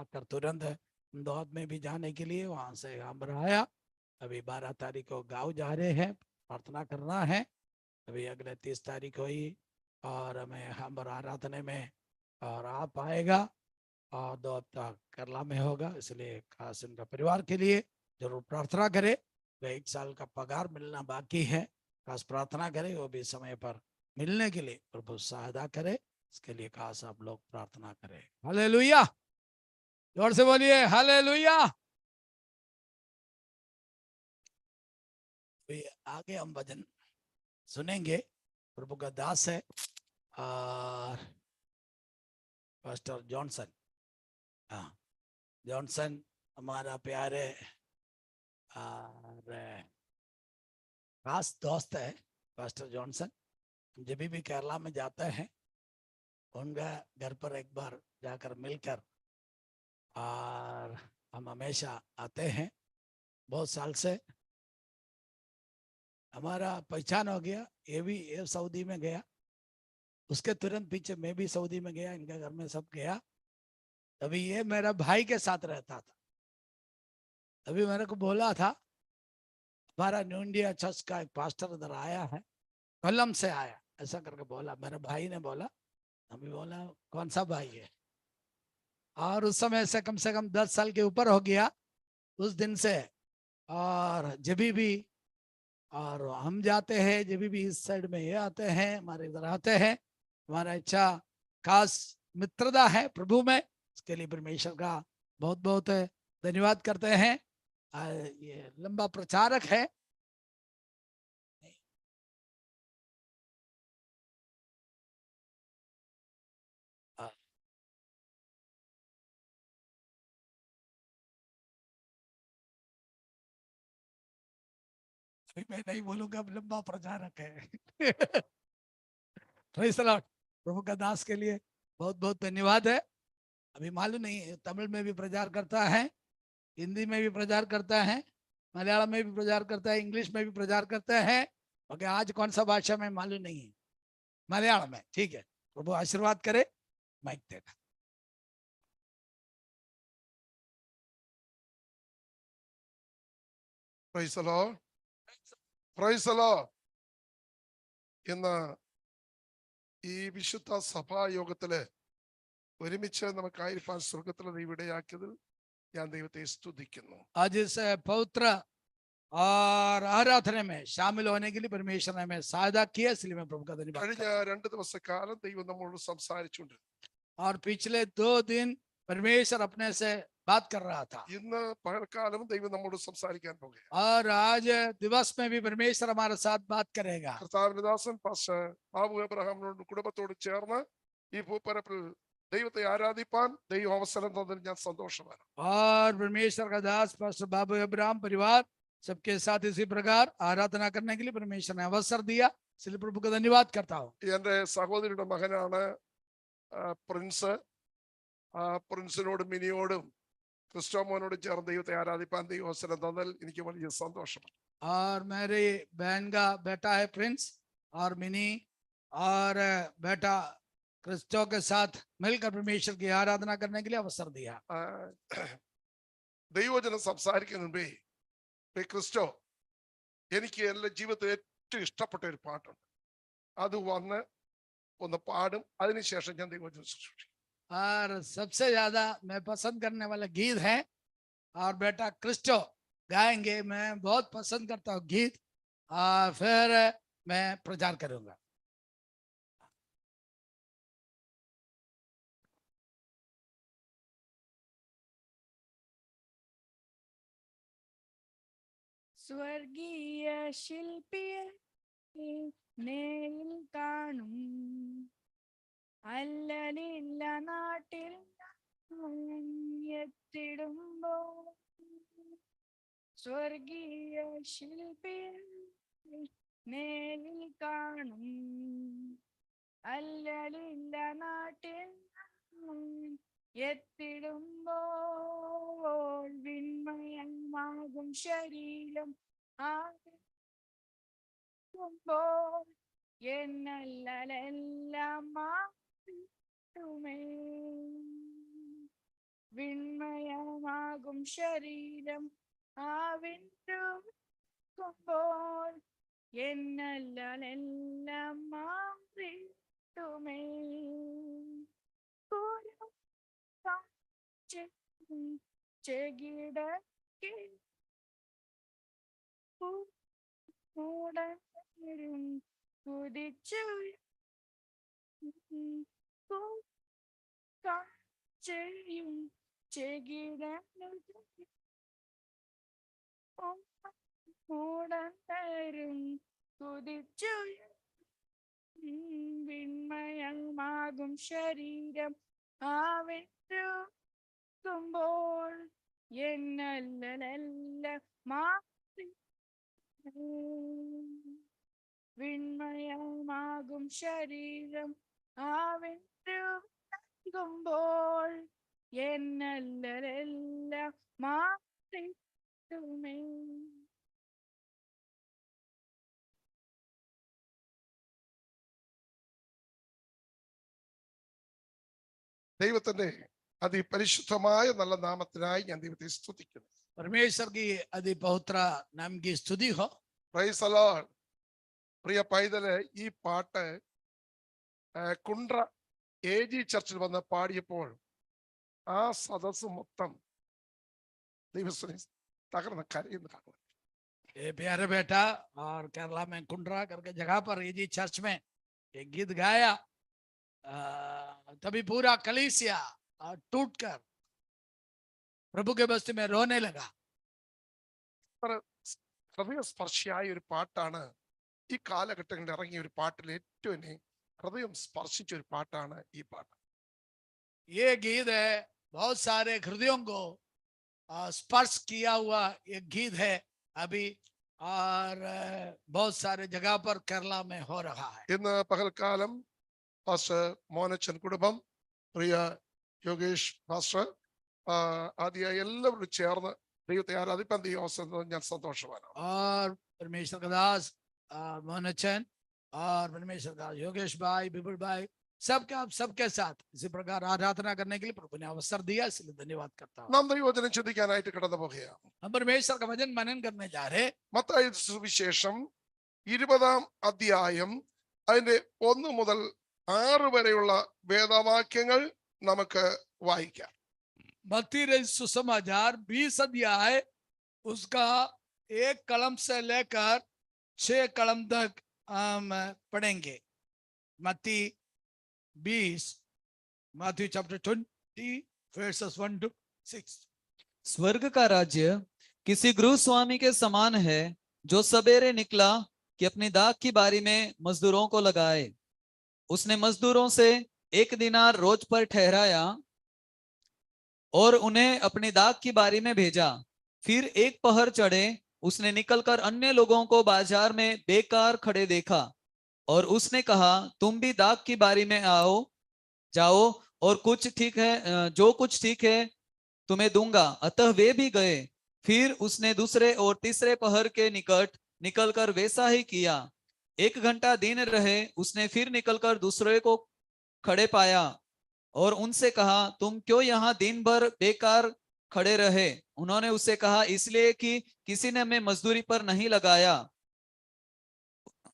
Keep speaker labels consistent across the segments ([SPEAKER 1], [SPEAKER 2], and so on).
[SPEAKER 1] आकर तुरंत इंदौर में भी जाने के लिए वहां से हम आया। अभी 12 तारीख को गाँव जा रहे हैं, प्रार्थना करना है। अभी अगले 30 तारीख हुई और हमें हम आराधने में और आप आएगा और 2 हफ्ता केरला में होगा, इसलिए खास इनका परिवार के लिए जरूर प्रार्थना करें। 1 साल का पगार मिलना बाकी है, खास प्रार्थना करें वो भी समय पर मिलने के लिए प्रभु सहायता करे, इसके लिए खास आप लोग प्रार्थना करें। हालेलुया, जोर से बोलिए हालेलुया। आगे हम भजन सुनेंगे, प्रभु का दास है और पास्टर जॉनसन। हाँ, जॉनसन हमारा प्यारे और खास दोस्त है पास्टर जॉनसन। जब भी केरला में जाते हैं उनका घर पर एक बार जाकर मिलकर और हम हमेशा आते हैं। बहुत साल से हमारा पहचान हो गया। ये सऊदी में गया, उसके तुरंत पीछे मैं भी सऊदी में गया, इनके घर में सब गया। तभी ये मेरा भाई के साथ रहता था। तभी मेरे को बोला था हमारा न्यू इंडिया चर्च का एक पास्टर इधर आया है, कलम से आया, ऐसा करके बोला। मेरे भाई ने बोला, अभी बोला कौन सा भाई है। और उस समय से कम 10 साल के ऊपर हो गया उस दिन से। और जब भी और हम जाते हैं, जब भी इस साइड में ये आते हैं, हमारे इधर आते हैं, हमारा अच्छा खास मित्रता है प्रभु में। इसके लिए परमेश्वर का बहुत बहुत धन्यवाद करते हैं। ये लंबा प्रचारक है। मैं नहीं बोलूंगा, अब लंबा प्रचारक है। Praise the Lord. प्रभु का दास के लिए बहुत बहुत धन्यवाद है। अभी मालूम नहीं, तमिल में भी प्रचार करता है, हिंदी में भी प्रचार करता है, मलयालम में भी प्रचार करता है, इंग्लिश में भी प्रचार करता है। ओके, आज कौन सा भाषा में मालूम नहीं है, मलयालम में। ठीक है, प्रभु आशीर्वाद करे। माइक देना।
[SPEAKER 2] Price the Lord, price the Lord. ഇന്ന് ഈ വിശുദ്ധ സഭായോഗത്തില് ഒരുമിച്ച് നമുക്കായിരിക്കാൻ സ്വർഗത്തിലെ ദൈവം ഇടയാക്കിയതിൽ ഞാൻ ദൈവത്തെ സ്തുതിക്കുന്നു.
[SPEAKER 1] आज इस पवित्र और आराधना में शामिल होने के लिए परमेश्वर ने हमें सहायता किया, इसलिए मैं प्रभु का धन्यवाद
[SPEAKER 2] കഴിഞ്ഞ 2 ദിവസക്കാലം ദൈവം നമ്മളോട് സംസാരിച്ചുകൊണ്ടിരുന്നു.
[SPEAKER 1] और पिछले 2 दिन परमेश्वर अपने से बात कर रहा था।
[SPEAKER 2] ഇന്ന് പകൽക്കാലം ദൈവം നമ്മോട് സംസാരിക്കാൻ പോകുകയാണ്.
[SPEAKER 1] और आज दिवस में भी परमेश्वर हमारे साथ बात करेगा।
[SPEAKER 2] കർത്താവിന്റെ ദാസൻ പാസ്റ്റർ ബാബു എബ്രഹാമിനോട് കുടുംബത്തോട് ചേർന്ന് ഈ ഭൂപരപ്പിൽ ദൈവത്തെ ആരാധിപ്പാൻ ദൈവം അവസരം തന്നതിൽ ഞാൻ സന്തോഷമാണ്.
[SPEAKER 1] और परमेश्वर का दास पास्टर बाबू अब्राहम परिवार सबके साथ इसी प्रकार आराधना करने के लिए परमेश्वर ने अवसर दिया, इसलिए प्रभु का धन्यवाद करता हूँ।
[SPEAKER 2] എന്റെ സഹോദരിയുടെ മകനാണ് പ്രിൻസ്. പ്രിൻസിനോടും മിനിയോടും ക്രിസ്റ്റോമോനോടും ചേർന്ന് ദൈവത്തെ ആരാധിപ്പാൻ ദൈവം അവസരം തന്നതിൽ എനിക്ക് വലിയ സന്തോഷമാണ്.
[SPEAKER 1] और मेरे बहन का बेटा है प्रिंस और मिनी और बेटा क्रिस्टो के साथ मिलकर परमेश्वर की आराधना करने के लिए अवसर दिया।
[SPEAKER 2] ദൈവവചനം സംസാരിക്കുന്ന മുമ്പേ ക്രിസ്റ്റോ, എനിക്ക് എൻ്റെ ജീവിതത്തിൽ ഏറ്റവും ഇഷ്ടപ്പെട്ട ഒരു പാട്ടുണ്ട്, അത് വന്ന് ഒന്ന് പാടും, അതിനുശേഷം ഞാൻ ദൈവവചനം ശുശ്രൂഷിക്കും.
[SPEAKER 1] और सबसे ज्यादा मैं पसंद करने वाला गीत है और बेटा क्रिस्टो गाएंगे। मैं बहुत पसंद करता हूँ गीत, और फिर मैं प्रचार करूंगा।
[SPEAKER 3] സ്വർഗീയ ശില്പിയെ നേരിൽ കാണും, അല്ലലില്ല നാട്ടിൽ എത്തിടുമ്പോൾ. സ്വർഗീയ ശില്പിയെ നേരിൽ കാണും, അല്ലലില്ല നാട്ടിൽ എത്തിടുമ്പോൾ. വിൺമയമാകും ശരീരം ആകുമ്പോൾ എന്നല്ലെല്ലാം മാറ്റുമേ. വിൺമയമാകും ശരീരം ആവിട്ടുമ്പോൾ എന്നല്ലെല്ലാം മാറിട്ടുമേ ചെകിടക്കെ മൂടരും കുതിച്ചു ചെയ്യും ചെകിട മൂടരും കുതിച്ചു വിൺമയമാകും ശരീരം ആവിട്ടുമ്പോൾ എന്നല്ലെല്ലാം മാറി വിൺമയമാകും ശരീരം ആവിട്ടുമ്പോൾ എന്നല്ലെല്ലാം മാറിട്ടുമേ.
[SPEAKER 2] ദൈവത്തിന്റെ അതിപരിശുദ്ധമായ നല്ല നാമത്തിനായി ഞാൻ ദൈവത്തെ സ്തുതിക്കുന്നു.
[SPEAKER 1] परमेश्वर की अति पवित्र नाम की स्तुति हो.
[SPEAKER 2] Praise the Lord. പ്രിയ പൈതല്, ഈ പാട്ട് കുണ്ട്ര AG ചർച്ചിൽ വന്ന് പാടിയപ്പോൾ ആ സദസ് മൊത്തം ദൈവസ്ഥനെ തകർന്ന് കരയുന്നു കാണുന്നു.
[SPEAKER 1] ये प्यारे बेटा और केरला में कुंड्रा करके जगह पर एजी चर्च में एक गीत गाया, तभी पूरा कलीसिया टूटकर प्रभु के बस्ती में रोने लगा.
[SPEAKER 2] ഹൃദയസ്പർശിയായ ഒരു പാട്ടാണ് ഈ കാലഘട്ടങ്ങളിൽ ഇറങ്ങിയ ഒരു പാട്ടിൽ ഏറ്റവും ഹൃദയം സ്പർശിച്ച ഒരു പാട്ടാണ് ഈ പാട്ട്.
[SPEAKER 1] ये गीत है बहुत सारे हृदयों को स्पर्श किया हुआ एक गीत है अभी, और बहुत सारे जगह पर केरला में हो रहा है.
[SPEAKER 2] ഇന്ന് പകൽക്കാലം പാസ്റ്റർ മോനച്ചൻ കുടുംബം, പ്രിയ യോഗേഷ് പാസ്റ്റർ ആദ്യമായി എല്ലാവരും ചേർന്ന് ദൈവത്തെ ആരാധിപ്പാൻ ദൈവം ഞാൻ സന്തോഷവാനാണ്.
[SPEAKER 1] और परमेश्वर का दास मोहनचन और परमेश्वर का योगेश भाई, बिपुल भाई, सबके साथ इसी प्रकार आराधना करने के लिए प्रभु ने अवसर दिया, इसलिए धन्यवाद करता हूँ.
[SPEAKER 2] നാം ദൈവവചനം ചിന്തിക്കാനായിട്ട് കടന്നു പോകുകയാണ്.
[SPEAKER 1] हम परमेश्वर का वचन मनन करने जा रहे.
[SPEAKER 2] മത്തായി സുവിശേഷം 20-ാം അധ്യായം അതിന്റെ 1 മുതൽ 6 വരെയുള്ള വേദവാക്യങ്ങൾ നമുക്ക് വായിക്കാം.
[SPEAKER 1] मत्ती सुसमाचार 20 अध्याय उसका 1 कलम से लेकर 6 कलम तक हम पढ़ेंगे. मत्ती 20, Matthew chapter 20 verses 1 to 6.
[SPEAKER 4] स्वर्ग का राज्य किसी गृह स्वामी के समान है जो सवेरे निकला कि अपनी दाख की बारी में मजदूरों को लगाए. उसने मजदूरों से 1 दिनार रोज पर ठहराया और उन्हें अपनी दाख की बारी में भेजा. फिर एक पहर चढ़े उसने निकलकर अन्य लोगों को बाजार में बेकार खड़े देखा और उसने कहा, तुम भी दाख की बारी में जाओ और कुछ ठीक है, जो कुछ ठीक है तुम्हें दूंगा. अतः वे भी गए. फिर उसने दूसरे और तीसरे पहर के निकट निकलकर वैसा ही किया. 1 घंटा दिन रहे उसने फिर निकलकर दूसरे को खड़े पाया और उनसे कहा, तुम क्यों यहाँ दिन भर बेकार खड़े रहे? उन्होंने उससे कहा, इसलिए कि किसी ने हमें मजदूरी पर नहीं लगाया.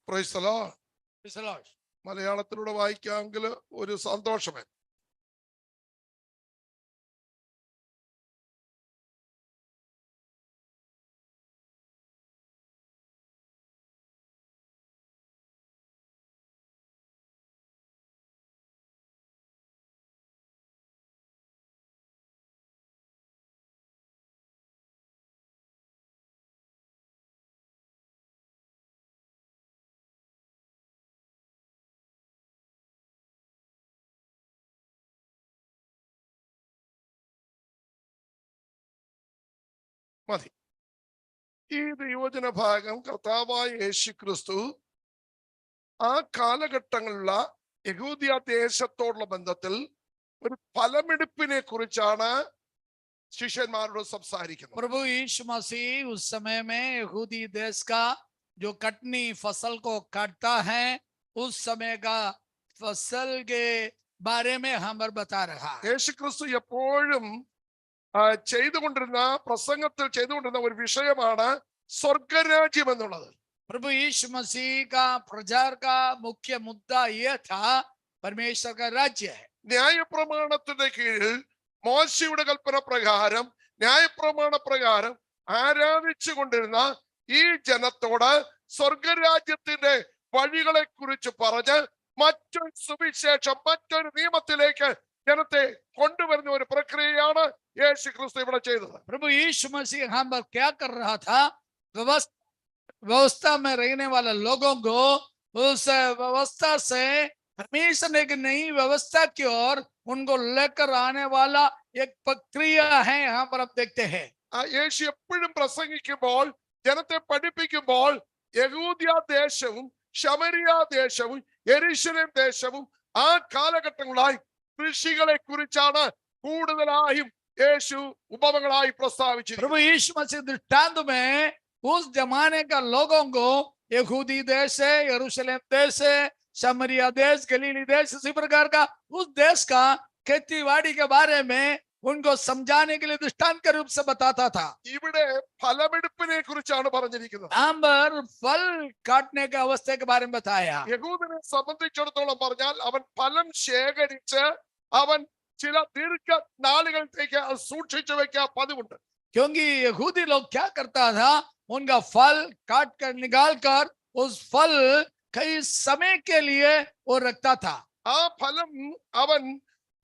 [SPEAKER 2] Price the Lord.
[SPEAKER 1] Praise the Lord.
[SPEAKER 2] മലയാളത്തിലൂടെ വായിക്കാമെങ്കിൽ ഒരു സന്തോഷമേ. മതി. ഈ ദൈവവചന ഭാഗം കർത്താവായ യേശുക്രിസ്തു ആ കാലഘട്ടങ്ങളിലുള്ള യഹൂദിയ ദേശത്തോടുള്ള ബന്ധത്തിൽ ഒരു ഫലമെടുപ്പിനെ കുറിച്ചാണ് ശിഷ്യന്മാരോട് സംസാരിക്കുന്നത്.
[SPEAKER 1] प्रभु यीशु मसीह उस समय में यहूदी देश का जो कटनी फसल को काटता है, उस समय का फसल के बारे में हमें बता रहा है.
[SPEAKER 2] യേശുക്രിസ്തു എപ്പോഴും ചെയ്തുകൊണ്ടിരുന്ന പ്രസംഗത്തിൽ ചെയ്തുകൊണ്ടിരുന്ന ഒരു വിഷയമാണ് സ്വർഗരാജ്യം എന്നുള്ളത്.
[SPEAKER 1] प्रभु यीशु मसीह का प्रचार का मुख्य मुद्दा यह था परमेश्वर का राज्य है.
[SPEAKER 2] ന്യായപ്രമാണത്തിന്റെ കീഴിൽ മോശയുടെ കൽപ്പന പ്രകാരം ന്യായപ്രമാണ പ്രകാരം ആരാധിച്ചു കൊണ്ടിരുന്ന ഈ ജനത്തോട് സ്വർഗരാജ്യത്തിന്റെ വഴികളെ കുറിച്ച് പറഞ്ഞ് മറ്റൊരു സുവിശേഷം, മറ്റൊരു നിയമത്തിലേക്ക് ജനത്തെ കൊണ്ടുവരുന്ന ഒരു പ്രക്രിയയാണ് യേശു ക്രിസ്തു ഇവിടെ ചെയ്തത്.
[SPEAKER 1] प्रभु यीशु मसीह यहाँ पर क्या कर रहा था? व्यवस्था में रहने वाले लोगों को उस व्यवस्था से परमेश्वर ने एक नई व्यवस्था की ओर उनको लेकर आने वाला एक प्रक्रिया है. यहाँ पर आप देखते हैं
[SPEAKER 2] യേശു എപ്പോഴും പ്രസംഗിക്കുമ്പോൾ, ജനത്തെ പഠിപ്പിക്കുമ്പോൾ യഹൂദ്യ ദേശവും ശമരിയ ദേശവും യെരൂശലേം ദേശവും ആ കാലഘട്ടങ്ങളായി കൃഷികളെ കുറിച്ചാണ് കൂടുതലായും യേശു ഉപമകളായി പ്രസ്താവിച്ചിരിക്കുന്നത്.
[SPEAKER 1] प्रभु यीशु मसीह दृष्टांत में उस जमाने का लोगों को यहूदी देश है, यरूशलेम देश है, शमरिया देश, गलीली देश, इसी प्रकार का उस देश का खेती-बाड़ी के बारे में उनको समझाने के लिए दृष्टांत के रूप से बताता था.
[SPEAKER 2] ഇവിടെ ഫലമെടുപ്പിനെ കുറിച്ചാണ് പറഞ്ഞിരിക്കുന്നത്.
[SPEAKER 1] आंबर फल काटने के अवस्था के बारे में बताया.
[SPEAKER 2] യഹൂദനെ സംബന്ധിച്ചിടത്തോളം പറഞ്ഞാൽ അവൻ ഫലം ശേഖരിച്ച് അവൻ ചില ദീർഘ നാളുകളിലേക്ക് അത് സൂക്ഷിച്ചു വെക്കാൻ പതിവുണ്ട്.
[SPEAKER 1] क्योंकि यहूदी लोग क्या करता था, उनका फल काट कर निकाल कर उस फल कई समय के लिए वो रखता था.
[SPEAKER 2] ആ ഫലം അവൻ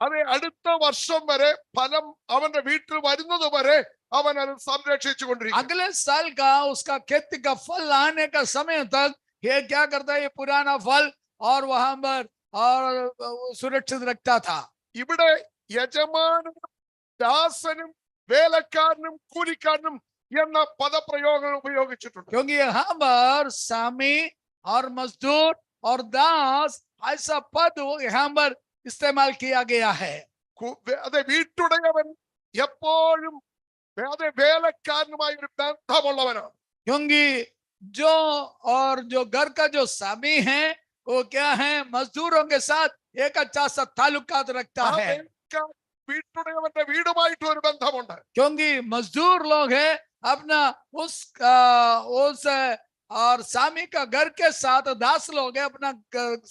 [SPEAKER 2] അത് അടുത്ത വർഷം വരെ ഫലം അവന്റെ വീട്ടിൽ വരുന്നത് വരെ അവൻ അത് സംരക്ഷിച്ചു കൊണ്ടിരിക്കും.
[SPEAKER 1] अगले साल का उसका खेती का फल आने का समय तक ये क्या करता है, ये पुराना फल और वहां पर और सुरक्षित रखता था.
[SPEAKER 2] ഇവിടെ യജമാനും ദാസനും വേലക്കാരനും കൂലിക്കാരനും എന്ന പദപ്രയോഗങ്ങൾ ഉപയോഗിച്ചിട്ടുണ്ട്.
[SPEAKER 1] क्योंकि यहाँ पर सामी और मजदूर और दास ऐसा पद यहाँ पर इस्तेमाल किया गया है.
[SPEAKER 2] അതെ, വീട്ടുടയവൻ എപ്പോഴും അതെ വേലക്കാരനുമായി ഒരു ബന്ധമുള്ളവനാണ്.
[SPEAKER 1] क्योंकि जो और जो घर का जो सामी है वो क्या है, मजदूरों के साथ एक अच्छा सा ताल्लुकात रखता
[SPEAKER 2] ആ
[SPEAKER 1] है.
[SPEAKER 2] വീട്ടുടയവന്റെ വീടുമായിട്ട് ഒരു ബന്ധമുണ്ട്.
[SPEAKER 1] क्योंकि मजदूर लोग है अपना उस और सामी का घर के साथ, दास लोग है अपना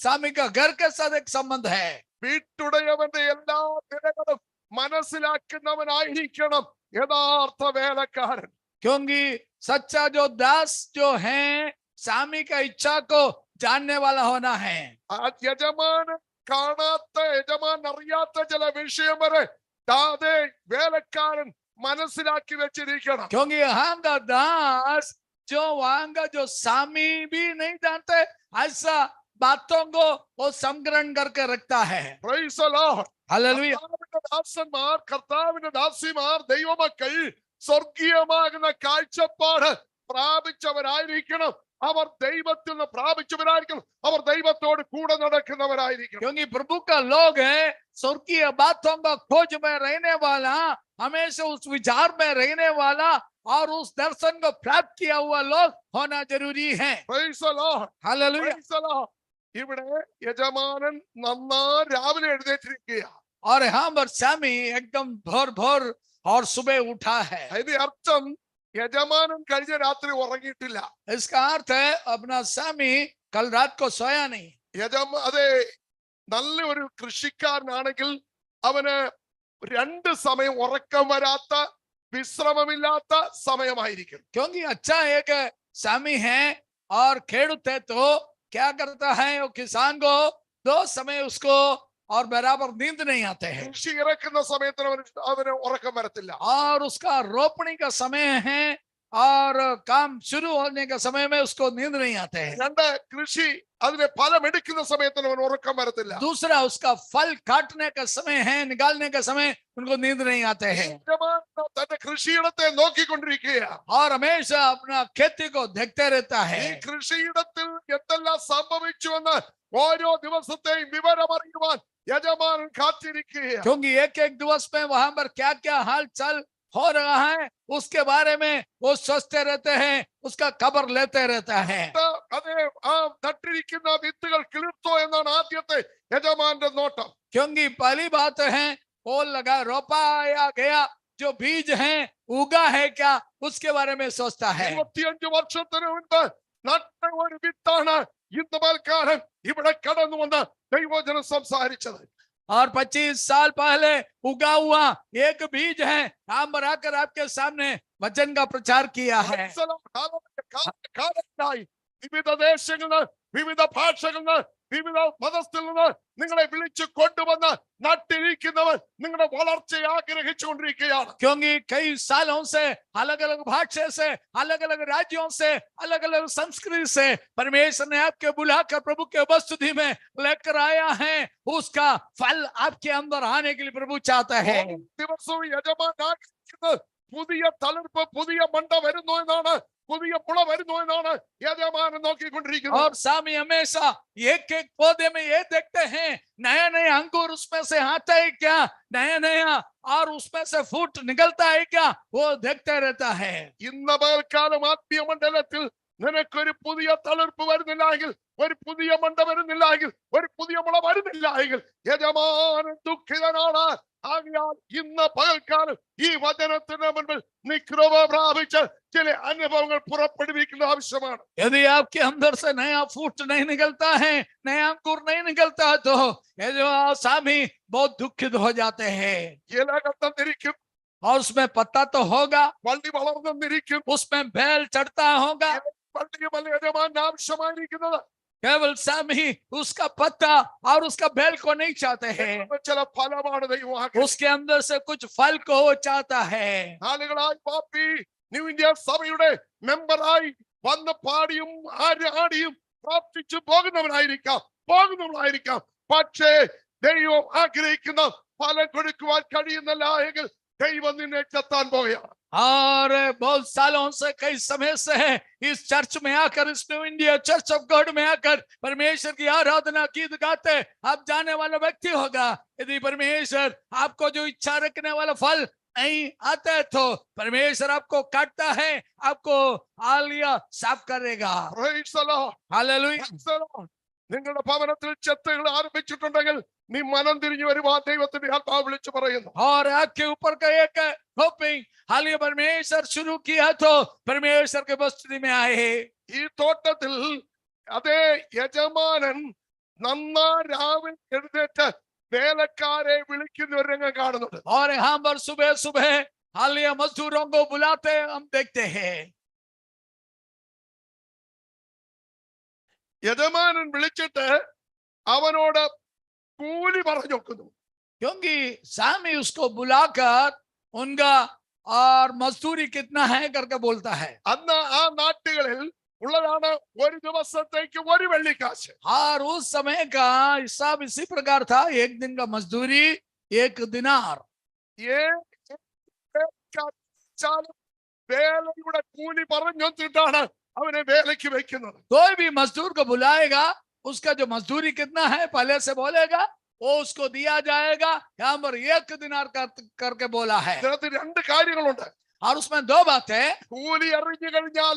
[SPEAKER 1] सामी का घर के साथ एक संबंध है.
[SPEAKER 2] വീട്ടുടയവന്റെ എല്ലാ നിലകളും മനസ്സിലാക്കുന്നവനായിരിക്കണം യഥാർത്ഥ വേലക്കാരൻ.
[SPEAKER 1] क्योंकि सच्चा जो दास जो है सामी का इच्छा को जानने वाला होना है.
[SPEAKER 2] ആ യജമാനൻ കാണാത്ത, യജമാൻ അറിയാത്ത ചില വിഷയം വരെ അതെ വേലക്കാരൻ മനസ്സിലാക്കി വെച്ചിരിക്കണം.
[SPEAKER 1] क्योंकि यहाँ का दास जो वहां का जो सामी भी नहीं जानते ऐसा बातों को वो संग्रहण करके रखता है.
[SPEAKER 2] Praise the Lord.
[SPEAKER 1] हालेलुया.
[SPEAKER 2] കർത്താവിന്റെ ദാസന്മാർ, കർത്താവിന്റെ ദാസിമാർ, ദൈവമക്കൾ സ്വർഗീയമാകുന്ന കാഴ്ചപ്പാട് പ്രാപിച്ചവരായിരിക്കണം. അവർ ദൈവത്തിൽ നിന്ന് പ്രാപിച്ചവരായിരിക്കണം. അവർ ദൈവത്തോട് കൂടെ നടക്കുന്നവരായിരിക്കണം.
[SPEAKER 1] क्योंकि प्रभु का लोग है, स्वर्गीय बातों का खोज में रहने वाला, हमेशा उस विचार में रहने वाला और उस दर्शन को प्राप्त किया हुआ लोग होना जरूरी है.
[SPEAKER 2] Praise the Lord.
[SPEAKER 1] Hallelujah.
[SPEAKER 2] Praise the Lord. ഇവിടെ യജമാനൻ നന്നാ രാവിലെ എഴുന്നേറ്റിരിക്കുക.
[SPEAKER 1] और यहाँ पर सामी एकदम भोर भोर और सुबह उठा है.
[SPEAKER 2] അതിന്റെ അർത്ഥം യജമാനൻ കഴിഞ്ഞ രാത്രി ഉറങ്ങിയിട്ടില്ല.
[SPEAKER 1] इसका अर्थ है अपना सामी कल रात को सोया नहीं.
[SPEAKER 2] അതെ, നല്ല ഒരു കൃഷിക്കാരനാണെങ്കിൽ അവന് 2 സമയം ഉറക്കം വരാത്ത, വിശ്രമമില്ലാത്ത സമയമായിരിക്കും.
[SPEAKER 1] क्योंकि अच्छा एक सामी है और खेडूत है तो क्या करता है, वो किसान को 2 समय उसको और बराबर नींद नहीं आते हैं.
[SPEAKER 2] കൃഷി ഇറക്കുന്ന സമയത്തിന് അവന് ഉറക്കം വരത്തില്ല.
[SPEAKER 1] और उसका रोपणी का समय है और काम शुरू होने का समय में उसको नींद नहीं आते हैं.
[SPEAKER 2] 2 കൃഷി അതിന്റെ ഫലം എടുക്കുന്ന സമയത്തിന് അവന് ഉറക്കം വരത്തില്ല.
[SPEAKER 1] दूसरा उसका फल काटने का समय है, निकालने का समय उनको नींद नहीं आते हैं.
[SPEAKER 2] യജമാനൻ തന്റെ കൃഷിയിടത്തെ നോക്കിക്കൊണ്ടിരിക്കുകയാണ്.
[SPEAKER 1] और हमेशा अपना खेती को देखते रहता
[SPEAKER 2] ഈ
[SPEAKER 1] है.
[SPEAKER 2] കൃഷിയിടത്തിൽ എന്തെല്ലാം സംഭവിച്ചുവെന്ന് ഓരോ ദിവസത്തെയും വിവരം അറിയുവാൻ യജമാനൻ കാത്തിരിക്കുകയാണ്.
[SPEAKER 1] क्योंकि एक एक दिवस में वहां पर क्या क्या हाल चाल हो रहा है उसके बारे में वो सोचते रहते हैं, उसका खबर लेते रहता है.
[SPEAKER 2] അതെ, ആ നട്ടിരിക്കുന്ന വിത്തുകൾ കിളിർത്തോ എന്നാണ് ആദ്യത്തെ യജമാന്റെ നോട്ടം.
[SPEAKER 1] क्योंकि पहली बात है वो लगा रोपाया गया जो बीज है उगा है क्या उसके बारे में सोचता है।
[SPEAKER 2] 25 വർഷത്തിന് മുൻപ് നട്ട ഒരു വിത്താണ് ഇന്ന് പൽക്കാലം ഇവിടെ കടന്നു വന്ന് ദൈവവചനം സംസാരിച്ചത്.
[SPEAKER 1] और 25 साल पहले उगा हुआ एक बीज है, हम आकर आपके सामने वचन का प्रचार किया है।
[SPEAKER 2] കാലങ്ങളായി വിവിധ ദേശങ്ങളിൽ നിന്ന്, വിവിധ ഭാഷകളിൽ നിന്ന്, വിവിധ മതസ്ഥിൽ നിന്ന് നിങ്ങളെ വിളിച്ചു കൊണ്ടുവന്ന് നട്ടിരിക്കുന്നവൻ നിങ്ങളുടെ വളർച്ചയെ ആഗ്രഹിച്ചുകൊണ്ടിരിക്കുകയാണ്.
[SPEAKER 1] क्योंकि कई सालों से अलग अलग भाषा से, अलग अलग राज्यों से, अलग अलग संस्कृति से परमेश्वर ने आपके बुलाकर प्रभु के उपस्थिति में लेकर आया है, उसका फल आपके अंदर आने के लिए प्रभु चाहता है।
[SPEAKER 2] ദിവസവും യജമാൻ ആഗ്രഹിക്കുന്നത് പുതിയ തളിർപ്പ്, പുതിയ മണ്ട വരുന്നു എന്നാണ്, പുതിയ പുള വരുന്നു എന്നാണ് യജമാനൻ നോക്കിക്കൊണ്ടിരിക്കുന്നത്.
[SPEAKER 1] और स्वामी हमेशा एक एक पौधे में ये देखते हैं नया नया अंकुर उसमें से आता है क्या, नया नया और उसमें से फूट निकलता है क्या, वो देखते रहता है।
[SPEAKER 2] ഇന്ന് പകൽക്കാലം ആത്മീയ മണ്ഡലത്തിൽ നിനക്കൊരു പുതിയ തളിർപ്പ് വരുന്നില്ല എങ്കിൽ, ഒരു പുതിയ മണ്ട വരുന്നില്ല എങ്കിൽ, ഒരു പുതിയ മുള വരുന്നില്ല എങ്കിൽ യജമാനൻ ദുഃഖിതനാണ്. ആകയാൽ ഇന്ന് പകൽക്കാലം ഈ വചനത്തിന് മുൻപിൽ നീ കൃപ പ്രാപിച്ച് ചില അനുഭവങ്ങൾ പുറപ്പെടുവിക്കേണ്ട ആവശ്യമാണ്.
[SPEAKER 1] यदि आपके अंदर से नया फूट नहीं निकलता है, नया अंकुर नहीं निकलता है, तो ये जो स्वामी बहुत दुखित हो जाते हैं।
[SPEAKER 2] ഇല കത്തന്നിരിക്കും,
[SPEAKER 1] और उसमें पत्ता तो होगा,
[SPEAKER 2] വള്ളി വളർന്നിരിക്കും,
[SPEAKER 1] उसमें बेल चढ़ता होगा,
[SPEAKER 2] വള്ളിയുമല്ല യജമാനന് ആവശ്യമായിരിക്കുന്നത്.
[SPEAKER 1] केवल स्वामी उसका पत्ता और उसका बेल को नहीं चाहते हैं,
[SPEAKER 2] ചില ഫലമാണ് ദൈവം ആഗ്രഹിക്കുന്നത്.
[SPEAKER 1] उसके अंदर से कुछ फल को वो चाहता है।
[SPEAKER 2] നാളുകളായി പാപ്പി ന്യൂ ഇന്ത്യ സഭയുടെ മെമ്പറായി വന്ന് പാടിയും ആടിയും പ്രാർത്ഥിച്ചു പോകുന്നവരായിരിക്കാം. പക്ഷേ ദൈവം ആഗ്രഹിക്കുന്ന ഫലം കൊടുക്കുവാൻ കഴിയുന്നില്ല എങ്കിൽ ദൈവം നിന്നെ ചെത്താൻ പോകുകയാണ്.
[SPEAKER 1] और बहुत सालों से, कई समय से इस चर्च में आकर, इस new India church of God में आकर परमेश्वर की आराधना गीत गाते अब जाने वाला व्यक्ति होगा, यदि परमेश्वर आपको जो इच्छा रखने वाला फल नहीं आता है तो परमेश्वर आपको काटता है, आपको आलिया साफ करेगा।
[SPEAKER 2] Praise the Lord.
[SPEAKER 1] Hallelujah.
[SPEAKER 2] Praise the Lord. നിങ്ങളുടെ ഭവനത്തിൽ ചെത്തുകൾ ആരംഭിച്ചിട്ടുണ്ടെങ്കിൽ നീ മനം തിരിഞ്ഞു വരുവാൻ ദൈവത്തിന്റെ ആത്മാവ് വിളിച്ചു പറയുന്നു.
[SPEAKER 1] और आपके ऊपर का एक होपिंग हालिया परमेश्वर शुरू किया तो परमेश्वर के उपस्थिति में आए।
[SPEAKER 2] ഈ തോട്ടത്തിൽ അതേ യജമാനൻ നന്നാ രാവിലെ എഴുന്നേറ്റ് വേലക്കാരെ വിളിക്കുന്ന ഒരു രംഗം കാണുന്നുണ്ട്.
[SPEAKER 1] और यहाँ पर सुबह सुबह हालिया मजदूरों को बुलाते हम देखते हैं।
[SPEAKER 2] യജമാനൻ വിളിച്ചിട്ട് അവനോട് കൂലി പറഞ്ഞു നോക്കുന്നു.
[SPEAKER 1] क्योंकि स्वामी उसको बुलाकर उनका और मजदूरी कितना है करके बोलता है।
[SPEAKER 2] അന്ന് ആ നാട്ടുകളിൽ ഉള്ളതാണ് ഒരു ദിവസത്തേക്ക് ഒരു വെള്ളിക്കാശ്.
[SPEAKER 1] और उस समय का हिसाब इसी प्रकार था, एक दिन का मजदूरी 1 दिनार।
[SPEAKER 2] വേലയുടെ കൂലി പറഞ്ഞിട്ടാണ് അവനെ വേലയ്ക്ക് വെക്കുന്നത്.
[SPEAKER 1] कोई भी मजदूर को बुलाएगा, उसका जो मजदूरी कितना है पहले से बोलेगा, वो उसको दिया जाएगा। यहाँ पर 1 दिनार करके बोला है।
[SPEAKER 2] ഇതിനകത്ത് രണ്ട് കാര്യങ്ങളുണ്ട്.
[SPEAKER 1] और उसमें 2 बातें,
[SPEAKER 2] കൂലി അറിഞ്ഞു കഴിഞ്ഞാൽ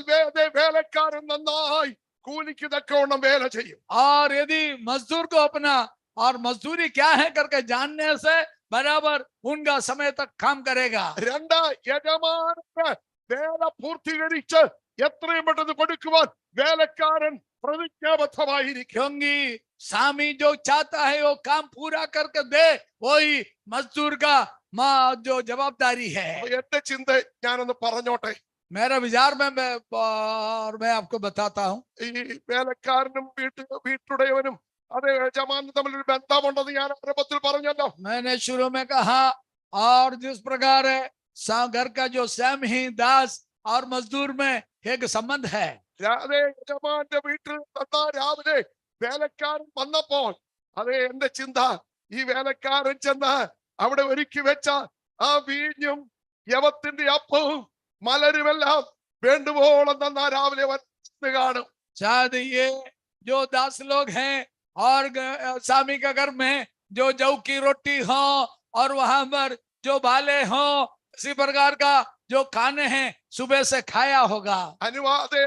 [SPEAKER 2] വേലക്കാരൻ നന്നായി കൂലിക്ക് തക്കവണ്ണം വേല ചെയ്യും.
[SPEAKER 1] और यदि मजदूर को अपना और मजदूरी क्या है करके जानने से बराबर उनका समय तक काम करेगा।
[SPEAKER 2] രണ്ട്, യജമാനന് വേല പൂർത്തീകരിച്ച് എത്രയും പെട്ടെന്ന് കൊടുക്കുവാൻ വേലക്കാരൻ പ്രതിജ്ഞാബദ്ധമായിരിക്കും.
[SPEAKER 1] क्योंकि स्वामी जो चाहता है वो काम पूरा करके दे, वही मजदूर का जो जवाबदारी है।
[SPEAKER 2] എന്റെ ചിന്ത ഞാനൊന്ന് പറഞ്ഞോട്ടെ.
[SPEAKER 1] मेरा विचार में मैं आपको बताता हूँ।
[SPEAKER 2] ഈ വേലക്കാരനും വീട്ടുടയവനും അതേ യജമാനും തമ്മിലൊരു ബന്ധമുണ്ടെന്ന് ഞാൻ ആരംഭത്തിൽ പറഞ്ഞല്ലോ.
[SPEAKER 1] मैंने शुरू में कहा, और जिस प्रकार घर का जो स्वामी, दास और मजदूर में एक संबंध है।
[SPEAKER 2] അതേ യജമാന്റെ വീട്ടിൽ രാവിലെ വേലക്കാരൻ വന്നപ്പോൾ അതേ എന്റെ ചിന്ത, ഈ വേലക്കാരൻ ചെന്ന് അവിടെ ഒരുക്കി വെച്ച ആ വീഞ്ഞും യവത്തിന്റെ അപ്പവും മലരുമെല്ലാം വേണ്ടുവോളം നന്നാ രാവിലെ വന്ന് കാണും.
[SPEAKER 1] शायद ये जो दास लोग हैं और स्वामी का घर में जो जौ की रोटी हो और वहां पर जो बाले हो, इसी प्रकार का जो खाने हैं सुबह से खाया होगा।
[SPEAKER 2] യജമാന്റെ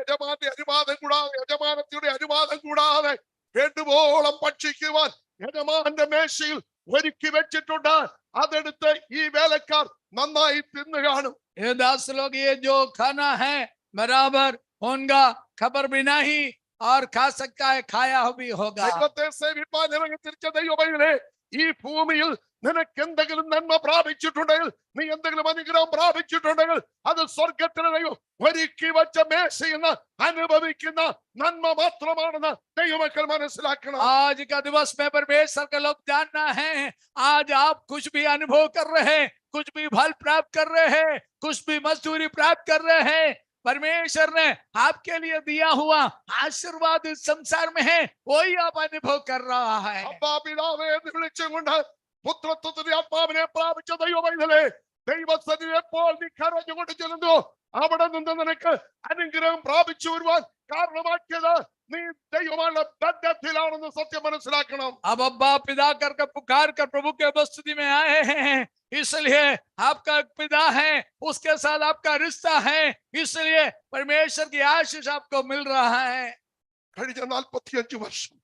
[SPEAKER 2] അനുവാദം കൂടാതെ, യജമാനത്തിയുടെ അനുവാദം കൂടാതെ വേണ്ടുവോളം ഭക്ഷിക്കുവാൻ യജമാന്റെ മേശയിൽ ഒരുക്കി വെച്ചിട്ടുണ്ട്. അതെടുത്ത് ഈ വേലക്കാർ നന്നായി തിന്നു കാണും.
[SPEAKER 1] ये 10 लोग ये जो खाना है बराबर होगा, खबर भी नहीं और खा सकता है, खाया भी होगा।
[SPEAKER 2] ദൈവത്തെ സേവിപ്പാൻ ഇറങ്ങി തിരിച്ച ദൈവമേ, ഈ ഭൂമിയിൽ നിനക്ക് എന്തെങ്കിലും നന്മ പ്രാപിച്ചിട്ടുണ്ടെങ്കിൽ, നീ എന്തെങ്കിലും അനുഗ്രഹം പ്രാപിച്ചിട്ടുണ്ടെങ്കിൽ, അത് സ്വർഗത്തിലെ ദൈവം ഒരുക്കി വച്ച മേശയെന്ന് അനുഭവിക്കുന്ന നന്മ മാത്രമാണെന്ന് ദൈവമക്കൾ മനസ്സിലാക്കണം.
[SPEAKER 1] आज का दिवस में परमेश्वर का लोग जानना है, आज आप कुछ भी अनुभव कर रहे हैं, कुछ भी फल प्राप्त कर रहे हैं, कुछ भी मजदूरी प्राप्त कर रहे हैं, परमेश्वर ने आपके लिए दिया हुआ आशीर्वाद इस संसार में है, वही आप अनुभव कर रहा है।
[SPEAKER 2] അപ്പാ പിതാവേ എന്ന് വിളിച്ചുകൊണ്ട് പുത്രത്വത്തിന്റെ ആത്മാവിനെ പ്രാപിച്ച ദൈവമൈതലേ, ദൈവസന്നിധിയിൽ എപ്പോൾ നീ കരഞ്ഞുകൊണ്ട് ചെല്ലുന്നു, അവിടെ നിന്ന് നിനക്ക് അനുഗ്രഹം പ്രാപിച്ചു വരുവാൻ കാരണമാക്കിയത് നീ ദൈവമായുള്ള ബന്ധത്തിലാണെന്ന് സത്യം മനസ്സിലാക്കണം.
[SPEAKER 1] अब अब्बा पिता कर पुकार कर प्रभु के उपस्थिति में आए हैं, इसलिए आपका एक पिता है, उसके साथ आपका रिश्ता है, इसलिए परमेश्वर की आशीष आपको मिल रहा है।
[SPEAKER 2] കഴിഞ്ഞ 45 വർഷം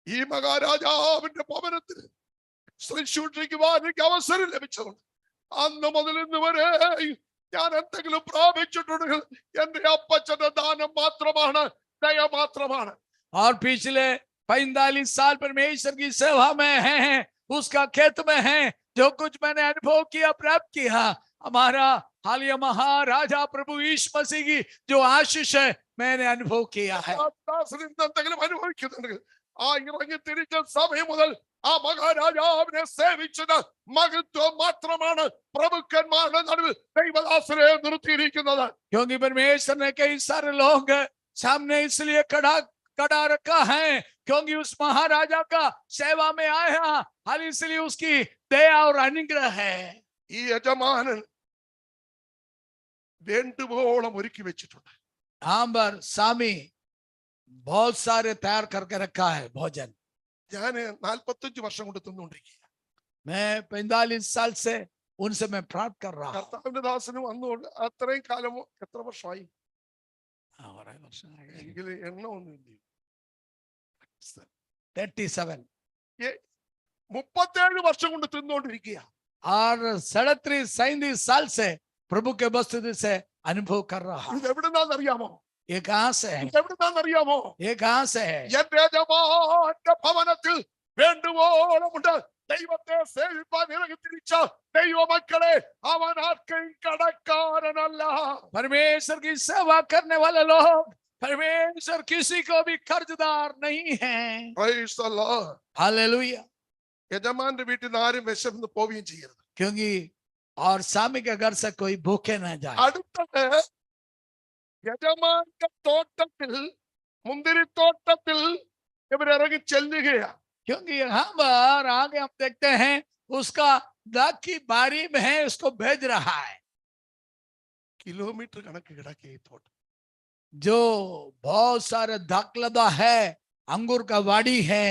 [SPEAKER 2] ഈ മഹാരാജാവിന്റെ ഭവനത്തിൽ ശുശ്രൂഷിക്കുവാൻ എനിക്ക് അവസരം ലഭിച്ചതുകൊണ്ട് അന്ന് മുതൽ ഇന്ന് വരെ ഞാൻ എന്തെങ്കിലും പ്രാപിച്ചിട്ടുണ്ടെങ്കിൽ എന്റെ അപ്പച്ചന്റെ ദാനം മാത്രമാണ്, ദയ മാത്രമാണ്.
[SPEAKER 1] और पिछले 45 साल परमेश्वर की सेवा में हैं, उसका खेत में हैं, जो कुछ मैंने अनुभव किया, प्राप्त किया, हमारा हालिया महाराजा प्रभु यीशु मसीह की जो आशीष है मैंने अनुभव किया है।
[SPEAKER 2] ദാസന് ഇന്ന് എന്തെങ്കിലും അനുഭവിക്കുന്നുണ്ടെങ്കിൽ ആ ഇറങ്ങി തിരിച്ച സമയം മുതൽ ആ മഹാരാജാവിനെ സേവിച്ചത് മഹത്വം മാത്രമാണ് പ്രഭുക്കന്മാരുടെ നടുവിൽ ദൈവദാസനെ നിർത്തിയിരിക്കുന്നത്.
[SPEAKER 1] क्योंकि परमेश्वर ने कई सारे लोग सामने इसलिए खड़ा रखा है क्योंकि उस महाराजा का सेवा में आया, हर इसलिए उसकी दया और अनुग्रह है।
[SPEAKER 2] ഈ യജമാനൻ വേണ്ടുവോളം ഒരുക്കി വെച്ചിട്ടുണ്ട്.
[SPEAKER 1] यहाँ पर स्वामी बहुत सारे तैयार करके रखा है भोजन।
[SPEAKER 2] ഞാൻ 45 വർഷം കൊണ്ട് തിന്നുകൊണ്ടിരിക്കുക.
[SPEAKER 1] मैं 45 साल से उनसे मैं प्राप्त कर रहा हूँ।
[SPEAKER 2] കർത്താവിന്റെ ദാസന് വന്നുകൊണ്ട് അത്രയും കാലം എത്ര വർഷമായി എങ്കിൽ എണ്ണ ഒന്നുമില്ല.
[SPEAKER 1] 37
[SPEAKER 2] 37 വർഷം കൊണ്ട് തിന്നുകൊണ്ടിരിക്കുക.
[SPEAKER 1] और 37 साल से प्रभु के उपस्थिति से अनुभव कर रहा हूँ।
[SPEAKER 2] ഇത് എവിടുന്നാന്നറിയാമോ?
[SPEAKER 1] ये कहाँ से है?
[SPEAKER 2] ഇത് എവിടുന്നാന്നറിയാമോ?
[SPEAKER 1] ये कहाँ से है?
[SPEAKER 2] എന്റെ യജമാനന്റെ ഭവനത്തിൽ വേണ്ടുവോളമുണ്ട്. ദൈവത്തെ സേവിപ്പാൻ ഇറങ്ങി തിരിച്ച ദൈവമക്കളെ, അവൻ ആർക്കും കടക്കാരനല്ല.
[SPEAKER 1] परमेश्वर की सेवा करने वाले लोग, परमेश्वर किसी को भी कर्जदार नहीं है।
[SPEAKER 2] Praise the Lord.
[SPEAKER 1] हालेलुया।
[SPEAKER 2] യജമാന്റെ വീട്ടിൽ നിന്ന് ആരും വിശന്ന് പോവുകയും ചെയ്യരുത്.
[SPEAKER 1] क्योंकि और स्वामी के घर से कोई भूखे न जाए।
[SPEAKER 2] അടുത്തത് യജമാന്റെ തോട്ടത്തിൽ, മുന്തിരിത്തോട്ടത്തിൽ ഇവരിറങ്ങി ചെല്ലുകയാണ്.
[SPEAKER 1] क्योंकि यहाँ पर आगे हम देखते हैं उसका दाग की बारी में है, उसको भेज रहा है।
[SPEAKER 2] കിലോമീറ്റർ കണക്ക് കിടക്കുക ഈ തോട്ടം.
[SPEAKER 1] जो बहुत सारे दाग लदा है, अंगूर का वाड़ी है,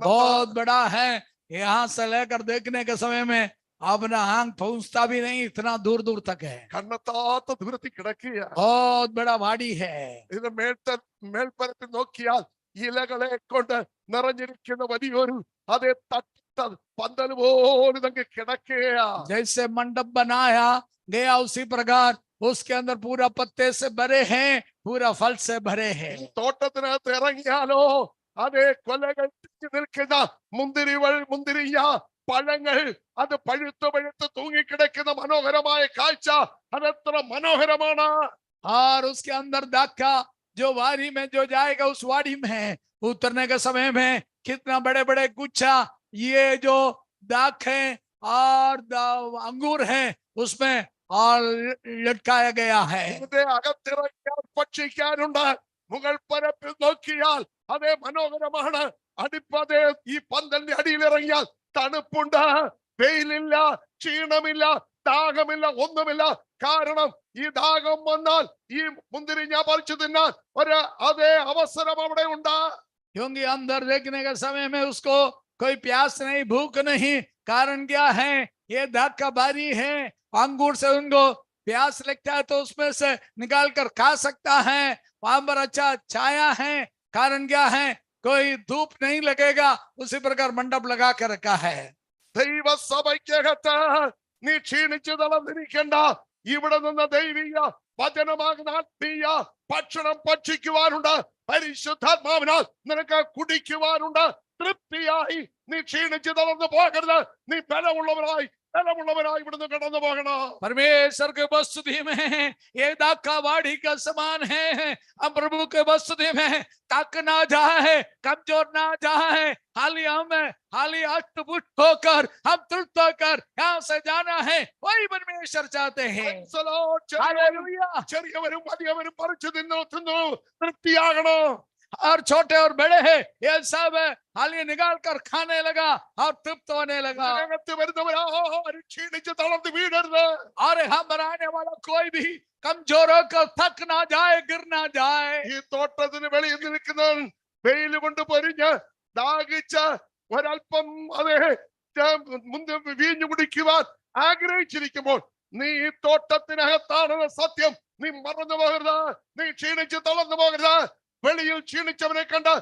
[SPEAKER 1] बहुत बड़ा है। यहाँ से लेकर देखने के समय में अपना आंख पहुंचता भी नहीं, इतना दूर दूर तक है।
[SPEAKER 2] കണ്ണെത്താത്ത ദൂരത്തിൽ കിടക്കുക.
[SPEAKER 1] बहुत बड़ा वाड़ी है।
[SPEAKER 2] ഇത് മേൽപ്പരത്തിൽ നോക്കിയാൽ ഇലകളെ കൊണ്ട് നിറഞ്ഞിരിക്കുന്ന വലിയൊരു അതേ തട്ട പന്തൽ പോലെ ഇതങ്ങ് കിടക്കുകയാ.
[SPEAKER 1] जैसे मंडप बनाया गया उसी प्रकार उसके अंदर पूरा पत्ते से भरे हैं, पूरा फल से भरे हैं।
[SPEAKER 2] തോട്ടത്തിനകത്ത് ഇറങ്ങിയാലോ അതേ കൊലകൾ നിൽക്കുന്ന മുന്തിരിയ പഴങ്ങൾ, അത് പഴുത്ത് പഴുത്ത് തൂങ്ങിക്കിടക്കുന്ന മനോഹരമായ കാഴ്ച, അതെത്ര മനോഹരമാണ്.
[SPEAKER 1] और उसके अंदर दाग का जो वारी में जो जाएगा उस वाड़ी में उतरने के समय में कितना बड़े बड़े गुच्छा ये जो दाग है और अंगूर है उसमें और लटकाया गया है।
[SPEAKER 2] ഇതിന്റെ അകത്തിറങ്ങിയാൽ ഭക്ഷിക്കാനുണ്ട്. മുകൾ പരപ്പിൽ നോക്കിയാൽ അതേ മനോഹരമാണ്. അടിപ്പതേ ഈ പന്തലിന്റെ അടിയിലിറങ്ങിയാൽ തണുപ്പുണ്ട്, വെയിലില്ല, ക്ഷീണമില്ല, ദാഹമില്ല, ഒന്നുമില്ല. കാരണം ഈ ദാഹം വന്നാൽ ഈ മുന്തിരി ഞാൻ പറിച്ചു തിന്നാൻ ഒരു അതേ അവസരം അവിടെ ഉണ്ട്.
[SPEAKER 1] क्योंकि अंदर देखने के समय में उसको कोई प्यास नहीं, भूख नहीं। कारण क्या है? ये दाग का बारी है, अंगूर से उनको प्यास लगता है तो उसमें से निकाल कर खा सकता है। वहां पर अच्छा छाया है, कारण क्या है? कोई धूप नहीं लगेगा, उसी प्रकार मंडप लगा कर रखा है।
[SPEAKER 2] ദൈവസഭയ്ക്കകത്ത് നീ ക്ഷീണിച്ചു തളർന്നിരിക്കണ്ട. ഇവിടെ നിന്ന് ദൈവീയ വചനമാകുന്ന ആത്മീയ ഭക്ഷണം ഭക്ഷിക്കുവാനുണ്ട്. പരിശുദ്ധാത്മാവിനാൽ നിനക്ക് കുടിക്കുവാനുണ്ട്. തൃപ്തിയായി നീ ക്ഷീണിച്ച് തളർന്നു പോകരുത്. നീ ബലമുള്ളവരായി ഇവിടുന്ന് കടന്നു പോകണം.
[SPEAKER 1] परमेश्वर के बस्तुति में ये दाका वाड़ी का समान है. हम प्रभु के बस्तुति में तक ना जाए, कमजोर ना जाए. हाली अष्टपुष्ट होकर हम तृप्त होकर यहाँ से जाना है. वही परमेश्वर चाहते हैं.
[SPEAKER 2] Praise the Lord. ചെറിയവരും വലിയവരും പറിച്ചു തിന്നു തൃപ്തിയാകണം.
[SPEAKER 1] और छोटे और बड़े हैं ये सब हालिया निकाल कर खाने लगा और तृप्त होने लगा.
[SPEAKER 2] ഇതിനകത്ത് വരുന്നവരാരും ക്ഷീണിച്ച് തളർന്ന് വീഴരുത്.
[SPEAKER 1] और हम बनाने वाला कोई भी कमजोर होकर थक ना जाए, गिर ना जाए.
[SPEAKER 2] ഈ തോട്ടത്തിന് വെളിയിൽ നിൽക്കുന്നവൻ വെയിൽ കൊണ്ട് പൊരിഞ്ഞ് ദാഹിച്ച് ഒരൽപ്പം മുന്തി വീഞ്ഞു കുടിക്കുവാൻ ആഗ്രഹിച്ചിരിക്കുമ്പോൾ നീ ഈ തോട്ടത്തിനകത്താണെന്ന സത്യം നീ മറന്നു പോകരുത്. നീ ക്ഷീണിച്ച് തളർന്നു പോകരുത്. വെളിയിൽ ക്ഷീണിച്ചവനെ കണ്ട്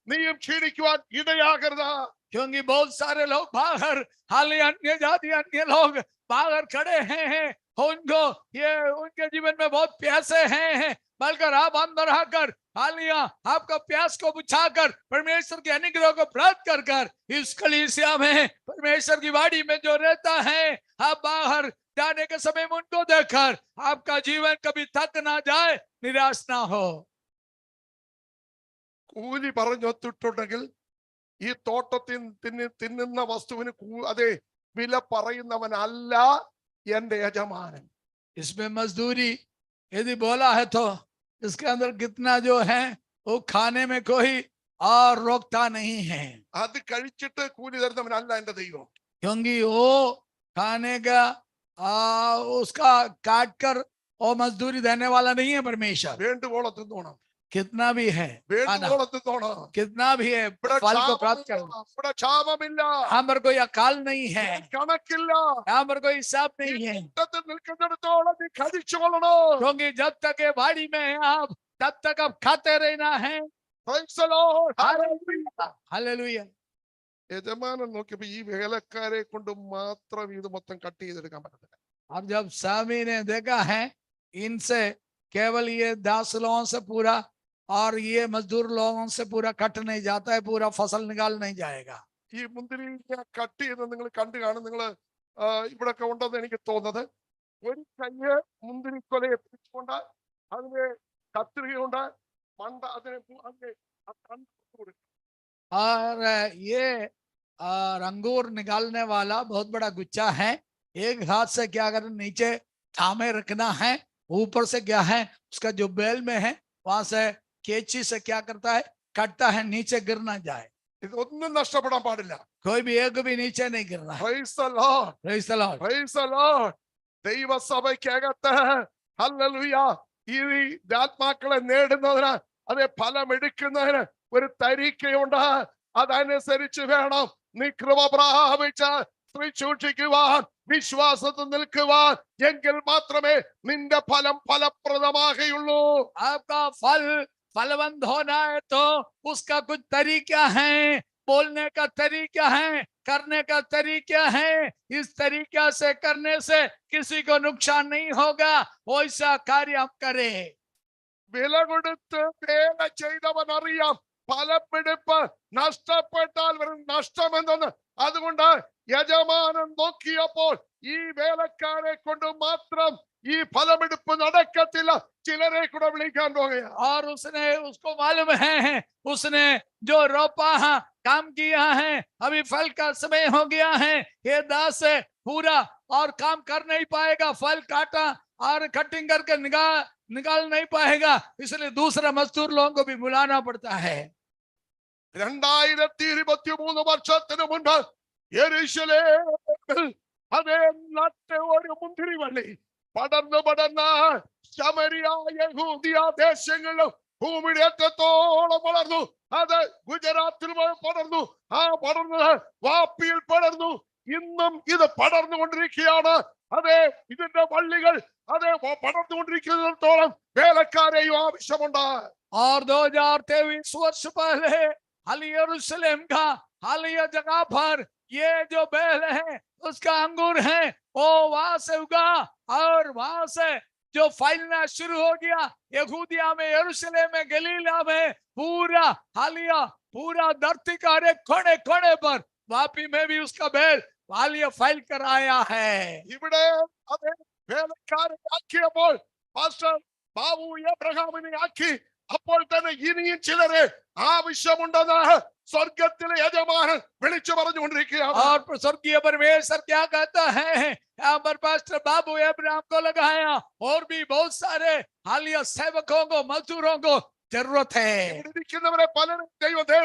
[SPEAKER 2] നീയും ക്ഷീണിക്കുവാൻ ഇടയാകരുത്.
[SPEAKER 1] क्योंकि बहुत सारे लोग बाहर हालिया अन्य जाति अन्य लोग बाहर खड़े हैं. उनको ये उनके जीवन में बहुत प्यासे हैं. बल्कि आप अंदर आकर हालिया आपका प्यास को बुझाकर परमेश्वर के अनुग्रह को प्राप्त कर कर इस कलीसिया में परमेश्वर की वाड़ी में जो रहता है, आप बाहर जाने के समय में उनको देखकर आपका जीवन कभी थक ना जाए, निराश ना हो.
[SPEAKER 2] കൂലി പറഞ്ഞൊത്തിട്ടുണ്ടെങ്കിൽ ഈ തോട്ടത്തിൽ തിന്നുന്ന വസ്തുവിന് അതെ വില പറയുന്നവനല്ല എന്റെ യജമാനൻ.
[SPEAKER 1] इसमें मजदूरी यदि बोला है तो इसके अंदर कितना जो है वो खाने में कोई और रोकता नहीं है.
[SPEAKER 2] അത് കഴിച്ചിട്ട് കൂലി തരുന്നവനല്ല എന്റെ ദൈവം.
[SPEAKER 1] क्योंकि वो खाने का उसका काट कर और मजदूरी देने वाला नहीं है परमेश्वर.
[SPEAKER 2] വേണ്ടുവോളം തിന്നോണം.
[SPEAKER 1] कितना भी है,
[SPEAKER 2] വേണ്ടുവോളം തിന്നോണം.
[SPEAKER 1] कितना भी है
[SPEAKER 2] ഇവിടെ
[SPEAKER 1] फल को प्राप्त कर.
[SPEAKER 2] ഇവിടെ ക്ഷാമമില്ല.
[SPEAKER 1] यहाँ पर कोई अकाल नहीं है,
[SPEAKER 2] കണക്കില്ല.
[SPEAKER 1] यहाँ पर कोई हिसाब नहीं है.
[SPEAKER 2] തോട്ടത്തിൽ നിൽക്കുന്നിടത്തോളം നീ കഴിച്ചുകൊള്ളണം.
[SPEAKER 1] क्योंकि जब तक ये बाड़ी में है आप, तब तक आप खाते रहना है.
[SPEAKER 2] Praise the Lord.
[SPEAKER 1] हालेलुया.
[SPEAKER 2] യജമാനൻ നോക്കിയപ്പോ ഈ വേലക്കാരെ കൊണ്ട് മാത്രം ഇത് മൊത്തം കട്ട് ചെയ്തെടുക്കാൻ പറ്റത്തില്ല.
[SPEAKER 1] अब जब स्वामी ने देखा है इनसे केवल ये 10 लोगों से पूरा और ये मजदूर लोगों से पूरा कट नहीं जाता है, पूरा फसल निकाल नहीं जाएगा.
[SPEAKER 2] ഈ മുന്തിരി കട്ട് ചെയ്ത് നിങ്ങൾ കണ്ടു കാണും. നിങ്ങൾ ഇവിടൊക്കെ ഉണ്ടെന്ന് എനിക്ക് തോന്നുന്നത്. ഒരു കയ്യ് മുന്തിരിക്കൊലയെ പിടിച്ചുകൊണ്ട് അതിന് കത്രികയുണ്ട് മണ്ട അതിനെ
[SPEAKER 1] और ये अंगूर निकालने वाला बहुत बड़ा गुच्छा है. एक हाथ से क्या करना, नीचे थामे रखना है. ऊपर से क्या है उसका जो बेल में है वहां से केची से क्या करता है, काटता है, नीचे गिर ना जाए.
[SPEAKER 2] ഇതൊന്നും നഷ്ടപ്പെടാൻ പാടില്ല.
[SPEAKER 1] कोई भी एक भी नीचे नहीं गिरना है.
[SPEAKER 2] Praise the Lord.
[SPEAKER 1] Praise the Lord.
[SPEAKER 2] Praise the Lord. ദൈവസഭയ്ക്കകത്ത് ഹല്ലേലൂയ ഈ ആത്മാക്കളെ നേടുന്നതിന് അതെ ഫലമെടുക്കുന്നതിന് ഒരു തരീക്കയുണ്ട്. അതനുസരിച്ച് വേണം നീ കൃപ പ്രാപിച്ച് സൂക്ഷിക്കുവാൻ, വിശ്വാസത്തിൽ നിൽക്കുവാൻ. എങ്കിൽ മാത്രമേ നിന്റെ ഫലം ഫലപ്രദമാകുള്ളൂ.
[SPEAKER 1] आपका फल फलवंत होना है तो उसका कुछ तरीका है, बोलने का तरीका है, करने का तरीका है. इस तरीका से करने से किसी को नुकसान नहीं होगा. वैसा कार्य हम करें.
[SPEAKER 2] വില കൊടുത്ത് വേല ചെയ്തവൻ അറിയാം ഫലമെടുപ്പ് നഷ്ടപ്പെട്ടാൽ വരും നഷ്ടം എന്തെന്ന്. അതുകൊണ്ട് യജമാനൻ നോക്കിയപ്പോൾ ഈ വേലക്കാരെ കൊണ്ട് മാത്രം ഈ ഫലമെടുപ്പ് നടക്കത്തില്ല, ചിലരെ കൂടെ വിളിക്കാൻ പോകുകയാണ്.
[SPEAKER 1] और उसने उसको मालूम है उसने जो रोपा है, काम किया है, अभी फल का समय हो गया है. ये दास पूरा और काम कर नहीं पाएगा, फल काटा और कटिंग करके निकाल नहीं पाएगा. इसलिए दूसरा मजदूर लोगों को भी बुलाना पड़ता है.
[SPEAKER 2] 2023 വർഷത്തിന് മുൻപ് യെരൂശലേമിൽ അതേ നട്ട ഒരു മുന്തിരിവള്ളി പടർന്ന് ശമരിയ യഹൂദിയ ദേശങ്ങളിലും ഭൂമിയുടെ അറ്റത്തോളം വളർന്നു. അത് ഗുജറാത്തിൽ പടർന്നു. പടർന്നത് വാപ്പിയിൽ പടർന്നു. ഇന്നും ഇത് പടർന്നുകൊണ്ടിരിക്കുകയാണ്. അതെ, ഇതിന്റെ വള്ളികൾ അതെ പടർന്നുകൊണ്ടിരിക്കുന്നിടത്തോളം വേലക്കാരെയും ആവശ്യമുണ്ട്.
[SPEAKER 1] और 2023 वर्ष पहले हालिया यरूशलेम का हालिया जगह पर ये जो बेल है उसका अंगूर है, वो वहां से उगा और वहां से जो फैलना शुरू हो गया, यहूदिया में, यरूशलेम में, गलीला में, पूरा हालिया, पूरा धरती का हर एक कोने कोने पर, वापी में भी उसका बेल हालिया फैल कर आया है।
[SPEAKER 2] ഇവിടെ അതെ വേലക്കാരെ ആക്കിയപ്പോൾ പാസ്റ്റർ ബാബു എബ്രഹാമിനെ ആക്കി, അപ്പോൾ തന്നെ ഇനിയും ചിലരെ ആവശ്യമുണ്ടെന്ന് സ്വർഗത്തിലെ യജമാനൻ വിളിച്ചു പറഞ്ഞുകൊണ്ടിരിക്കുകയാണ്.
[SPEAKER 1] और स्वर्गीय परमेश्वर क्या कहता है, यहाँ पर पास्टर बाबू अब्राहम को लगाया, और भी बहुत सारे हालिया सेवकों को, मजदूरों को जरूरत है।
[SPEAKER 2] ഇവിടെ ഇരിക്കുന്നവരെ പലരും ദൈവത്തെ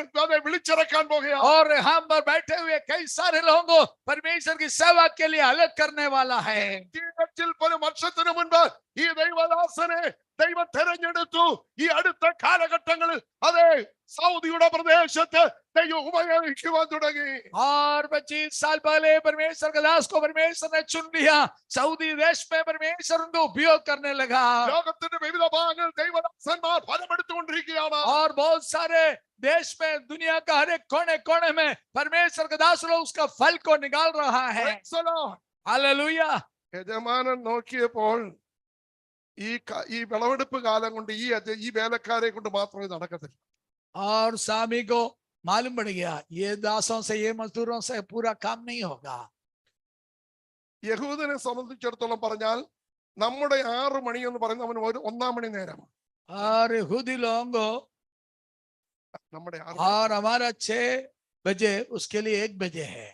[SPEAKER 2] വിളിച്ചിറക്കാൻ പോകുകയാണ്.
[SPEAKER 1] और यहाँ पर बैठे हुए कई सारे लोगों को परमेश्वर की सेवा के लिए अलग करने वाला है।
[SPEAKER 2] ജീവിതത്തിൽ പല വർഷത്തിന് മുൻപ് ഈ ദൈവദാസനെ ദൈവം തെരഞ്ഞെടുത്തു. ഈ അടുത്ത കാലഘട്ടങ്ങളിൽ അതെ സൗദിയുടെ പ്രദേശത്ത് ദൈവം ഉപയോഗിക്കുവാൻ തുടങ്ങി.
[SPEAKER 1] और 25 साल पहले परमेश्वर के दास को परमेश्वर ने चुन लिया, सऊदी देश में परमेश्वर उनको उपयोग करने लगा।
[SPEAKER 2] ലോകത്തിന്റെ വിവിധ ഭാഗങ്ങളിൽ ദൈവദാസന്മാർ ഫലമെടുത്തുകൊണ്ടിരിക്കുകയാണ്.
[SPEAKER 1] और बहुत सारे देश में, दुनिया का हर एक कोने कोने में परमेश्वर का दास लोग उसका फल को निकाल रहा है।
[SPEAKER 2] Praise the Lord.
[SPEAKER 1] हालेलुया।
[SPEAKER 2] യജമാനൻ നോക്കിയപ്പോൾ ഈ വിളവെടുപ്പ് കാലം കൊണ്ട് ഈ വേലക്കാരെ കൊണ്ട് മാത്രമേ നടക്കത്തില്ല.
[SPEAKER 1] और स्वामी को मालूम पड़ गया, ये दासों से, ये मजदूरों से पूरा काम नहीं होगा।
[SPEAKER 2] യഹൂദനെ സംബന്ധിച്ചിടത്തോളം പറഞ്ഞാൽ നമ്മുടെ 6 മണി എന്ന് പറയുന്നത് അവന് 1 മണി നേരമാണ്.
[SPEAKER 1] और यहूदी लोगों को,
[SPEAKER 2] നമ്മുടെ 6
[SPEAKER 1] और हमारा 6 बजे उसके लिए 1 बजे है,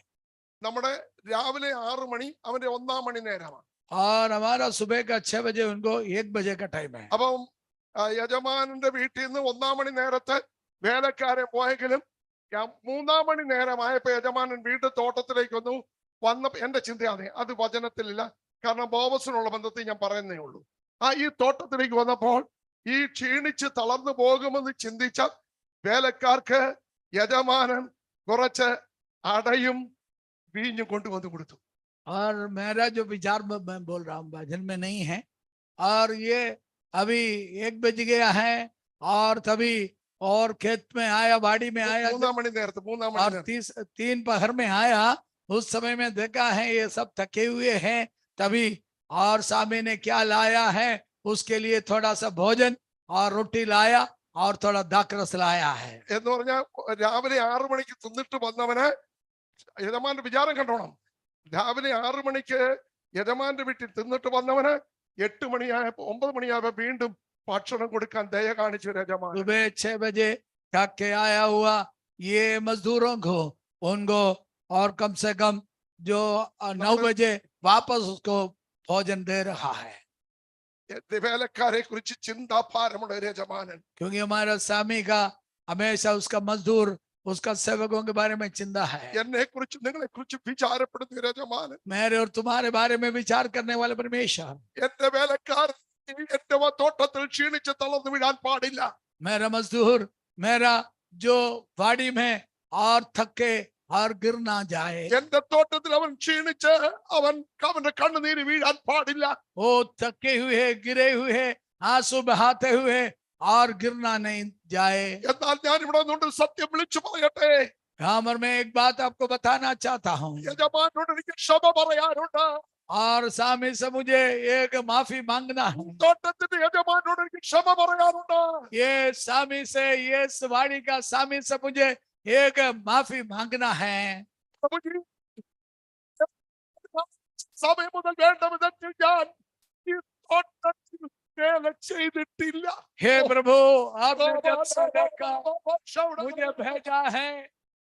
[SPEAKER 2] നമ്മുടെ രാവിലെ 6 മണി അവന്റെ 1 മണി നേരമാണ്.
[SPEAKER 1] और हमारा सुबह का 6 बजे उनको 1 बजे का टाइम है।
[SPEAKER 2] അപ്പം യജമാനന്റെ വീട്ടിൽ നിന്ന് 1 മണി നേരത്തെ വേലക്കാരെ പോയെങ്കിലും 3 മണി നേരമായപ്പോ യജമാനൻ വീട് തോട്ടത്തിലേക്ക് വന്നപ്പോ എന്റെ ചിന്തയാണ് അത് വചനത്തിലില്ല, കാരണം ബോവസിനുള്ള ബന്ധത്തിൽ ഞാൻ പറയുന്നേ ഉള്ളൂ. ഈ തോട്ടത്തിലേക്ക് വന്നപ്പോൾ ഈ ക്ഷീണിച്ച് തളർന്നു പോകുമെന്ന് ചിന്തിച്ച വേലക്കാർക്ക് യജമാനൻ കുറച്ച് അടയും വീഞ്ഞും കൊണ്ടുവന്ന് കൊടുത്തു.
[SPEAKER 1] और मेरा जो विचार मैं बोल रहा हूँ भजन में नहीं है, और ये अभी 1 बज गया है, और तभी और खेत में आया, बाड़ी में आया,
[SPEAKER 2] 3 മണി നേരത്തെ 3 മണി
[SPEAKER 1] और
[SPEAKER 2] നേരത്തെ
[SPEAKER 1] 3 पहर में आया, उस समय में देखा है ये सब थके हुए हैं, तभी और स्वामी ने क्या लाया है, उसके लिए थोड़ा सा भोजन और रोटी लाया, और थोड़ा दाकरस लाया है।
[SPEAKER 2] എന്ന് പറഞ്ഞാൽ രാവിലെ 6 മണിക്ക് തിന്നിട്ട് വന്നവന് യജമാന്റെ വിചാരം കണ്ടോണം. രാവിലെ 6 മണിക്ക് യജമാന്റെ വീട്ടിൽ തിന്നിട്ട് വന്നവന് 8 മണിയായപ്പോ 9 മണിയായപ്പോ വീണ്ടും ഭക്ഷണം കൊടുക്കാൻ ദയ കാണിച്ചു യജമാൻ.
[SPEAKER 1] सुबह 6 बजे थक के आया हुआ ये मजदूरों को, उनको और कम से कम जो 9 बजे वापस उसको भोजन दे रहा है।
[SPEAKER 2] വേലക്കാരെ കുറിച്ച് ചിന്താഭാരമുള്ള ഒരു യജമാനൻ.
[SPEAKER 1] क्योंकि हमारा स्वामी का हमेशा उसका मजदूर, उसका सेवकों के बारे में चिंता है।
[SPEAKER 2] എന്നെ കുറിച്ച് നിങ്ങളെ കുറിച്ച് വിചാരപ്പെടുന്ന ഒരു യജമാനൻ.
[SPEAKER 1] मेरे और तुम्हारे बारे में विचार करने वाले परमेश्वर।
[SPEAKER 2] എന്റെ വേലക്കാരൻ എന്റെ തോട്ടത്തിൽ ക്ഷീണിച്ച് തളർന്നു വീഴാൻ പാടില്ല.
[SPEAKER 1] मेरा मजदूर, मेरा जो वाड़ी में और थके और गिर ना जाए।
[SPEAKER 2] എന്റെ തോട്ടത്തിൽ അവൻ ക്ഷീണിച്ച് അവന്റെ കണ്ണുനീര് വീഴാൻ പാടില്ല.
[SPEAKER 1] वो थके हुए, गिरे हुए, आंसू बहाते हुए और गिरना नहीं जाए।
[SPEAKER 2] എന്നാൽ ഞാൻ ഇവിടെ നിന്നുകൊണ്ട് സത്യം വിളിച്ചു പറയട്ടെ,
[SPEAKER 1] यहाँ पर मैं एक बात आपको बताना चाहता हूँ,
[SPEAKER 2] യജമാനോട് എനിക്ക് ക്ഷമ പറയാനുണ്ട്.
[SPEAKER 1] और स्वामी से मुझे एक माफी मांगना है।
[SPEAKER 2] തോട്ടത്തിന്റെ യജമാനോട് എനിക്ക് ക്ഷമ പറയാനുണ്ട്.
[SPEAKER 1] ये स्वामी से, ये इस वाड़ी का स्वामी से मुझे एक माफी मांगना है।
[SPEAKER 2] സമയം മുതൽ വേണ്ട വിധത്തിൽ ഞാൻ ഈ തോട്ടത്തിൽ വേല ചെയ്തിട്ടില്ല.
[SPEAKER 1] हे प्रभु, आपने जब से देखा मुझे भेजा है,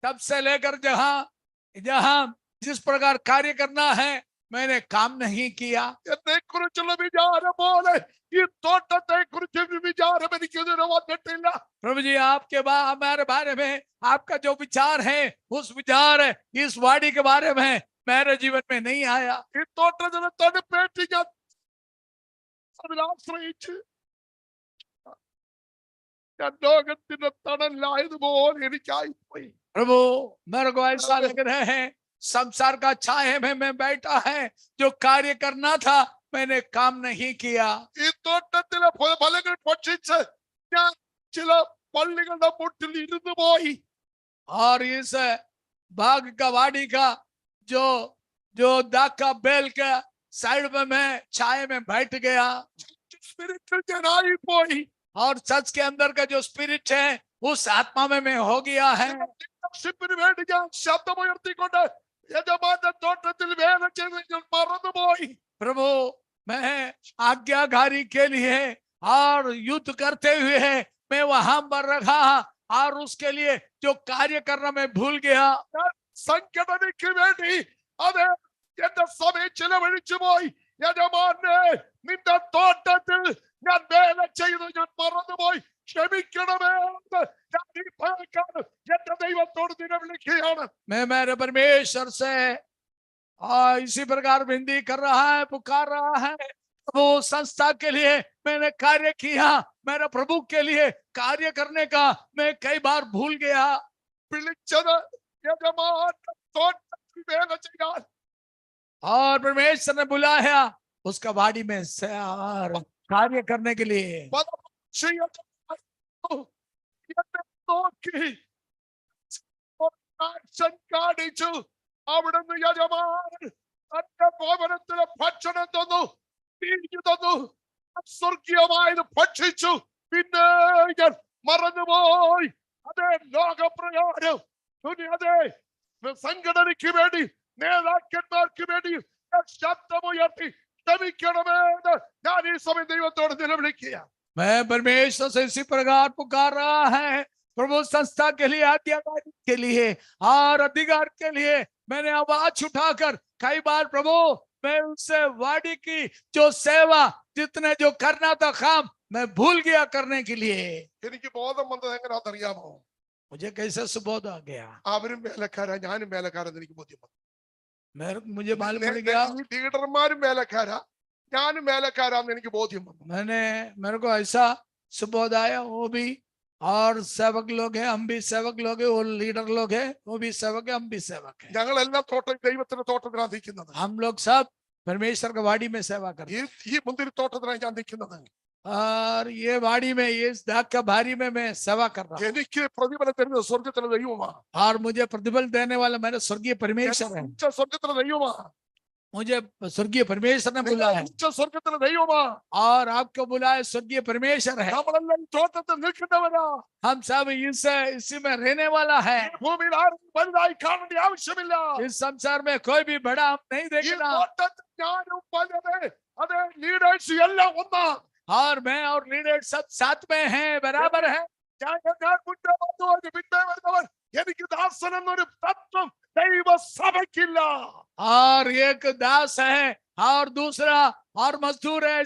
[SPEAKER 1] तब से लेकर जहां जिस प्रकार कार्य करना है मैंने काम नहीं किया।
[SPEAKER 2] എന്നെ കുറിച്ചുള്ള വിചാരം പോലെ ഈ തോട്ടത്തെ കുറിച്ച് വിചാരം എനിക്ക് ഇതുവരെ വന്നിട്ടില്ല.
[SPEAKER 1] प्रभु जी, आपके हमारे बारे में आपका जो विचार है, उस विचार इस वाड़ी के बारे में मेरे जीवन में नहीं आया।
[SPEAKER 2] ഈ തോട്ടത്തിന് തണുപ്പേറ്റി ഞാൻ അതിലാശ്രയിച്ച് ഞാൻ ലോകത്തിന്റെ തണലായതുപോലെ എനിക്കായിപ്പോയി.
[SPEAKER 1] प्रभु, मेरे को ऐसा लग रहा है संसार का छाये में मैं बैठा है, जो कार्य करना था मैंने काम नहीं किया।
[SPEAKER 2] ഈ തോട്ടത്തിലെ ഫലങ്ങൾ ഭക്ഷിച്ച് ഞാൻ ചില പള്ളികളുടെ മുട്ടിൽ ഇരുന്നു പോയി.
[SPEAKER 1] और इस बाग का वाड़ी का जो जो दाग का बेल का साइड में मैं छाए में बैठ गया
[SPEAKER 2] സ്പിരിറ്റിൽ ഞാനായിപ്പോയി.
[SPEAKER 1] और चर्च के अंदर का जो स्पिरिट है उस आत्मा में मैं हो गया है
[SPEAKER 2] ലീഡർഷിപ്പിന് വേണ്ടി ഞാൻ ശബ്ദമുയർത്തിക്കൊണ്ട് യജമാന്റെ തോട്ടത്തിൽ വേല ചെയ്ത് ഞാൻ മറന്നുപോയി.
[SPEAKER 1] प्रभु मैं आज्ञाकारी के लिए और युद्ध करते हुए मैं वहां पर रखा और उसके लिए जो कार्य करना मैं भूल गया
[SPEAKER 2] സംഘടനയ്ക്ക് വേണ്ടി അതെ എന്റെ സമയം ചിലവഴിച്ചു പോയി. യജമാനെ നിന്റെ തോട്ടത്തിൽ ഞാൻ വേല ചെയ്ത് ഞാൻ മറന്നുപോയി, ക്ഷമിക്കണമേ എന്ന് ഞാൻ ഈ പകൽക്കാലം എന്റെ ദൈവത്തോട് നിലവിളിക്കുകയാണ്.
[SPEAKER 1] मैं मेरे परमेश्वर से इसी प्रकार विनती कर रहा है, पुकार रहा है। प्रभु संस्था के लिए मैंने कार्य किया, मेरे प्रभु के लिए कार्य करने का मैं कई बार भूल गया।
[SPEAKER 2] വിളിച്ചത് യജമാന്റെ തോട്ടത്തിൽ വേല ചെയ്യാൻ.
[SPEAKER 1] और परमेश्वर ने बुलाया उसका वाड़ी में से और कार्य करने के लिए।
[SPEAKER 2] പക്ഷേ എന്നെ നോക്കി കാണിച്ചു. അവിടുന്ന് യജമാനൻ തന്റെ ഭവനത്തിലെ ഭക്ഷണം തന്നു, തിരിഞ്ഞു തന്നു, സ്വർഗീയമായത് ഭക്ഷിച്ചു. പിന്നെ ഞാൻ മറന്നുപോയി. അതേ ലോകപ്രകാരം അതെ സംഘടനയ്ക്ക് വേണ്ടി നേതാക്കന്മാർക്ക് വേണ്ടി ശബ്ദമുയർത്തി ക്ഷമിക്കണമെന്ന് ഞാൻ ഈ സമയം ദൈവത്തോട് നിലവിളിക്കുക.
[SPEAKER 1] मैं परमेश्वर से इसी प्रकार पुकार रहा है, प्रभु संस्था के लिए, आज्ञाकारी के लिए और अधिकार के लिए मैंने आवाज उठाकर कई बार प्रभु मैं उससे वाड़ी की जो सेवा जितने जो करना था काम मैं भूल गया करने के लिए।
[SPEAKER 2] എനിക്ക് ബോധം വന്നത് എങ്ങനെയാണെന്നറിയാമോ?
[SPEAKER 1] मुझे कैसे सुबोध आ गया,
[SPEAKER 2] അവരും വേലക്കാരാ, ഞാനും വേലക്കാരെന്ന് എനിക്ക് ബോധ്യം വന്നു.
[SPEAKER 1] मुझे मालूम पड़ गया,
[SPEAKER 2] ലീഡർമാരും വേലക്കാരാ, ഞാനും വേലക്കാരാന്ന് എനിക്ക് ബോധ്യം വന്നു.
[SPEAKER 1] मेरे को ऐसा सुबोध आया, वो भी और सेवक लोग हैं, हम भी सेवक लोग हैं, वो लीडर लोग हैं, वो भी सेवक है, हम भी सेवक हैं।
[SPEAKER 2] ഞങ്ങളെല്ലാം ദൈവത്തിന്റെ തോട്ടത്തിലാണ് നിൽക്കുന്നത്.
[SPEAKER 1] हम लोग सब परमेश्वर का वाड़ी में सेवा करते हैं
[SPEAKER 2] ഈ മുന്തിരി തോട്ടത്തിലാണ് ഞാൻ നിൽക്കുന്നത്.
[SPEAKER 1] और ये वाड़ी में, ये दाग का भारी में मैं सेवा कर रहा हूँ
[SPEAKER 2] എനിക്ക് പ്രതിഫലം തരുന്നത് സ്വർഗത്തിലെ ദൈവമാണ്.
[SPEAKER 1] और मुझे प्रतिफल देने वाला मेरा स्वर्गीय परमेश्वर है।
[SPEAKER 2] സ്വർഗത്തിലെ ദൈവമാണ്.
[SPEAKER 1] मुझे स्वर्गीय परमेश्वर ने बुलाया है
[SPEAKER 2] സ്വർഗത്തിലെ ദൈവമാണ്.
[SPEAKER 1] और आपको बुलाया स्वर्गीय परमेश्वर है।
[SPEAKER 2] നമ്മളെല്ലാം ഈ തോട്ടത്തിൽ നിൽക്കുന്നവരാ.
[SPEAKER 1] हम सब इसी में रहने वाला है।
[SPEAKER 2] ഭൂമിയിൽ ആരും വലുതായി കാണേണ്ട ആവശ്യമില്ല.
[SPEAKER 1] इस संसार में कोई भी बड़ा हम नहीं
[SPEAKER 2] ഈ
[SPEAKER 1] देखना
[SPEAKER 2] തോട്ടത്തിൽ ഞാനും പലരെ അതെ ലീഡേഴ്സ് എല്ലാം ഒന്നാ.
[SPEAKER 1] और मैं और लीडर सब साथ में हैं, बराबर है।
[SPEAKER 2] ഞാൻ മുന്നേ വന്നവർ പിന്നെ വരുന്നവർ എനിക്ക് ദാസൻ എന്നൊരു തത്വം ദൈവസഭയ്ക്കില്ല.
[SPEAKER 1] और एक दास है और दूसरा और मजदूर है,